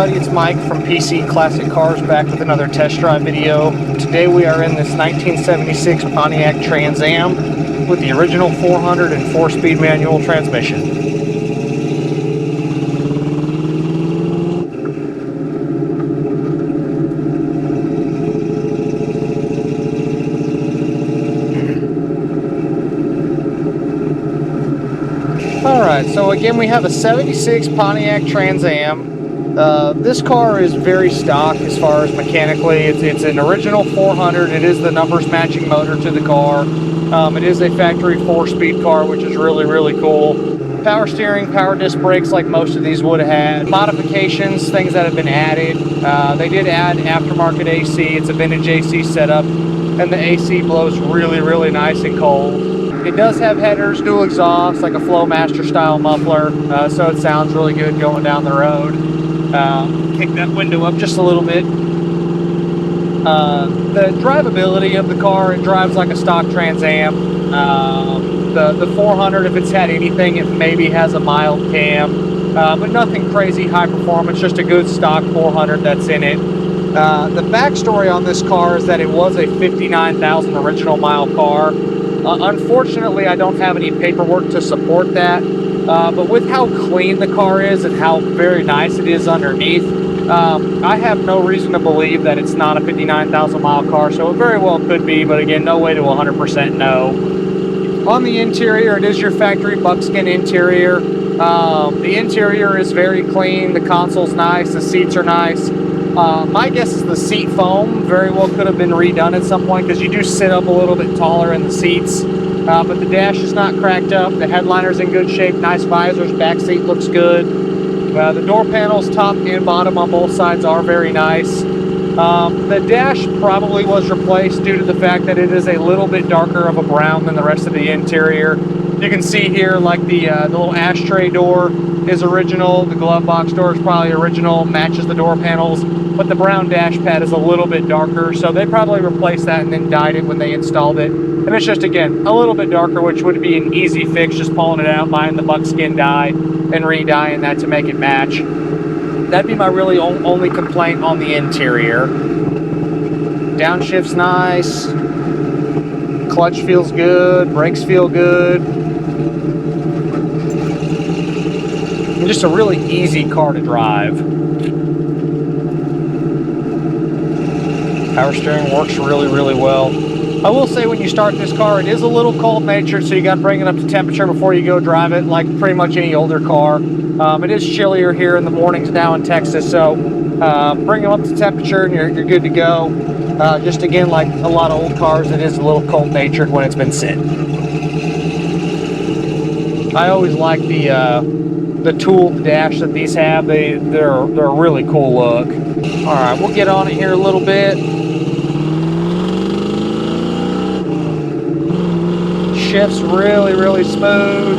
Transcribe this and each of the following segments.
everybody, it's Mike from PC Classic Cars back with another test drive video. Today we are in this 1976 Pontiac Trans Am with the original 400 and 4-speed manual transmission. Alright, so again we have a 76 Pontiac Trans Am. This car is very stock as far as mechanically. It's an original 400. It is the numbers matching motor to the car. It is a factory 4-speed car, which is really, really cool. Power steering, power disc brakes like most of these would have had. Modifications, things that have been added. They did add aftermarket AC. It's a vintage AC setup, and the AC blows really, really nice and cold. It does have headers, dual exhaust, like a Flowmaster style muffler, so it sounds really good going down the road. Kick that window up just a little bit. The drivability of the car, it drives like a stock Trans Am. The 400, if it's had anything, it maybe has a mild cam, but nothing crazy high performance, just a good stock 400 that's in it. The backstory on this car is that it was a 59,000 original mile car. Unfortunately, I don't have any paperwork to support that, but with how clean the car is and how very nice it is underneath, I have no reason to believe that it's not a 59,000 mile car, so it very well could be, but again, no way to 100% know. On the interior, it is your factory buckskin interior. The interior is very clean, the console's nice, the seats are nice. My guess is the seat foam very well could have been redone at some point, because you do sit up a little bit taller in the seats, but the dash is not cracked up. The headliner's in good shape, nice visors, back seat looks good. The door panels, top and bottom on both sides, are very nice. The dash probably was replaced due to the fact that it is a little bit darker of a brown than the rest of the interior. You can see here, like the little ashtray door is original, the glove box door is probably original, matches the door panels, but the brown dash pad is a little bit darker, so they probably replaced that and then dyed it when they installed it. And it's just, again, a little bit darker, which would be an easy fix, just pulling it out, buying the buckskin dye, and re-dyeing that to make it match. That'd be my really only complaint on the interior. Downshift's nice, clutch feels good, brakes feel good. And just a really easy car to drive. Power steering works really, really well. I will say when you start this car, it is a little cold natured, so you got to bring it up to temperature before you go drive it, like pretty much any older car. It is chillier here in the mornings now in Texas, so bring them up to temperature and you're good to go. Just again, like a lot of old cars, it is a little cold natured when it's been sitting. I always like the tooled dash that these have. They're a really cool look. All right, we'll get on it here a little bit. Shifts really, really smooth.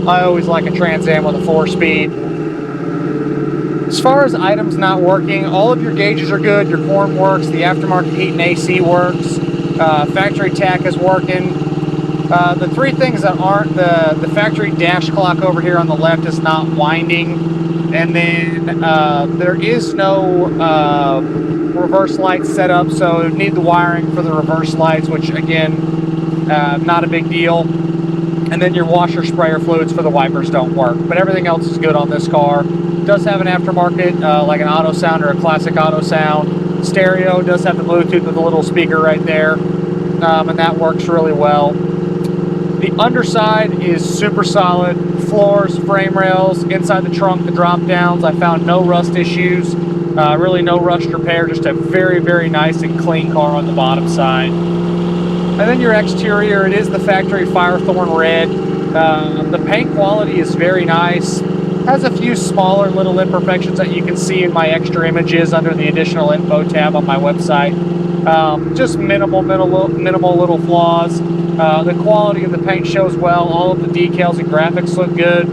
I always like a Trans Am with a 4-speed. As far as items not working, all of your gauges are good. Your horn works. The aftermarket heat and AC works. Factory tack is working. The three things that aren't, the factory dash clock over here on the left is not winding, and then there is no reverse lights set up, so you need the wiring for the reverse lights, which again, not a big deal. And then your washer sprayer fluids for the wipers don't work, but everything else is good on this car. It does have an aftermarket, like an auto sound or a classic auto sound. Stereo does have the Bluetooth with a little speaker right there, and that works really well. The underside is super solid. Floors, frame rails, inside the trunk, the drop downs, I found no rust issues. Really no rushed repair, just a very, very nice and clean car on the bottom side. And then your exterior, it is the factory Firethorn red. The paint quality is very nice. Has a few smaller little imperfections that you can see in my extra images under the additional info tab on my website. Just minimal little flaws. The quality of the paint shows well. All of the decals and graphics look good.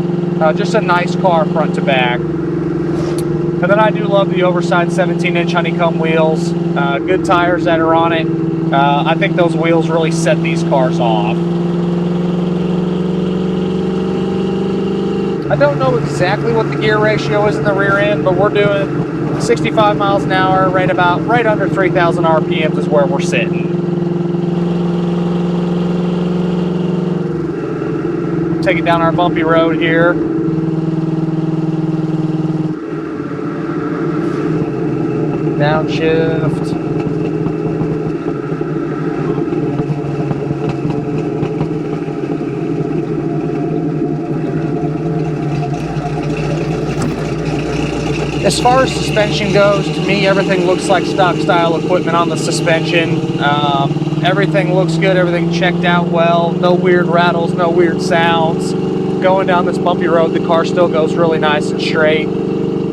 Just a nice car front to back. And then I do love the oversized 17-inch honeycomb wheels. Good tires that are on it. I think those wheels really set these cars off. I don't know exactly what the gear ratio is in the rear end, but we're doing 65 miles an hour, right under 3,000 RPMs is where we're sitting. Take it down our bumpy road here. Downshift. As far as suspension goes, to me, everything looks like stock style equipment on the suspension. Everything looks good, everything checked out well, no weird rattles, no weird sounds. Going down this bumpy road, the car still goes really nice and straight.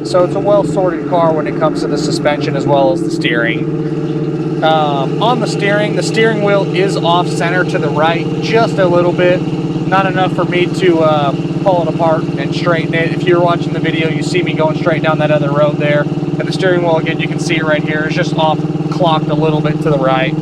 So it's a well-sorted car when it comes to the suspension as well as the steering. On the steering wheel is off-center to the right just a little bit. Not enough for me to pull it apart and straighten it. If you're watching the video, you see me going straight down that other road there. And the steering wheel, again, you can see it right here, is just off clocked a little bit to the right.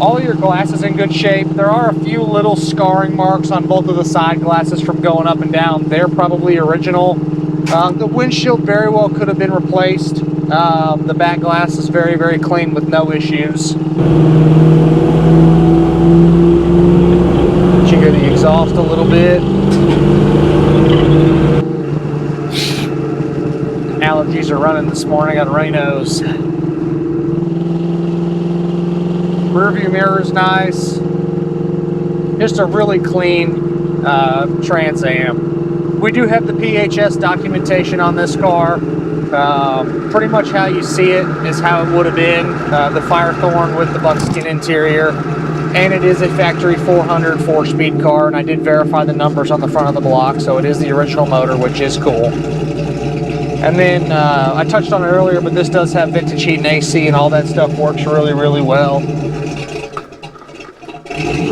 All your glass is in good shape. There are a few little scarring marks on both of the side glasses from going up and down. They're probably original. The windshield very well could have been replaced. The back glass is very, very clean with no issues. Jigger the exhaust a little bit. Allergies are running this morning. I got a runny nose. Rear view mirror is nice. Just a really clean Trans Am. We do have the PHS documentation on this car. Pretty much how you see it is how it would have been. The Firethorn with the buckskin interior. And it is a factory 400 4-speed car, and I did verify the numbers on the front of the block, so it is the original motor, which is cool. And then I touched on it earlier, but this does have vintage heat and AC, and all that stuff works really, really well.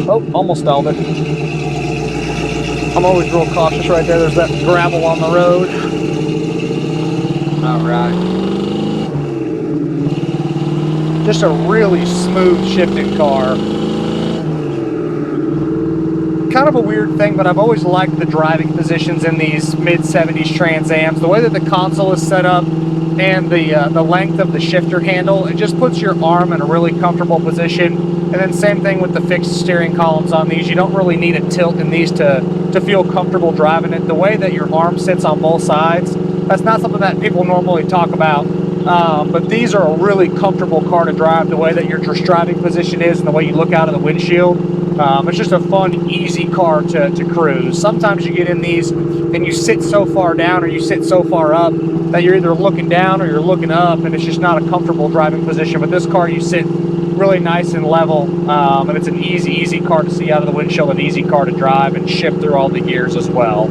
Oh, almost stalled it. I'm always real cautious right there. There's that gravel on the road. All right. Just a really smooth shifting car. Kind of a weird thing, but I've always liked the driving positions in these mid-70s Trans Ams. The way that the console is set up and the length of the shifter handle, it just puts your arm in a really comfortable position. And then same thing with the fixed steering columns on these. You don't really need a tilt in these to feel comfortable driving it. The way that your arm sits on both sides, that's not something that people normally talk about. But these are a really comfortable car to drive, the way that your driving position is and the way you look out of the windshield. It's just a fun, easy car to cruise. Sometimes you get in these and you sit so far down or you sit so far up that you're either looking down or you're looking up, and it's just not a comfortable driving position. But this car, you sit really nice and level, and it's an easy car to see out of the windshield, an easy car to drive and shift through all the gears as well.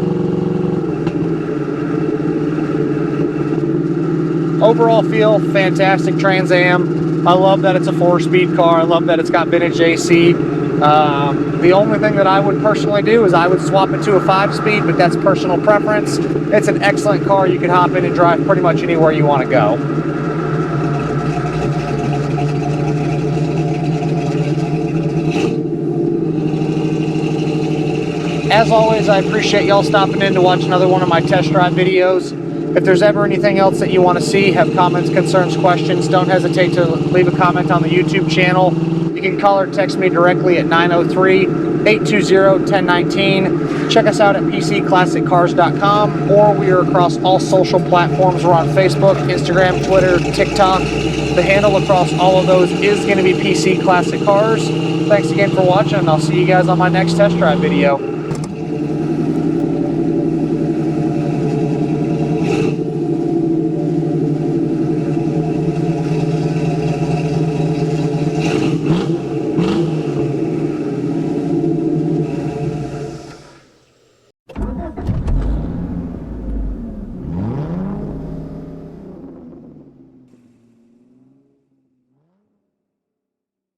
Overall feel, fantastic Trans Am. I love that it's a 4-speed car. I love that it's got vintage AC. The only thing that I would personally do is I would swap it to a 5-speed, but that's personal preference. It's an excellent car. You can hop in and drive pretty much anywhere you want to go. As always, I appreciate y'all stopping in to watch another one of my test drive videos. If there's ever anything else that you want to see, have comments, concerns, questions, don't hesitate to leave a comment on the YouTube channel. You can call or text me directly at 903-820-1019. Check us out at pcclassiccars.com, or we are across all social platforms. We're on Facebook, Instagram, Twitter, TikTok. The handle across all of those is going to be PC Classic Cars. Thanks again for watching, and I'll see you guys on my next test drive video.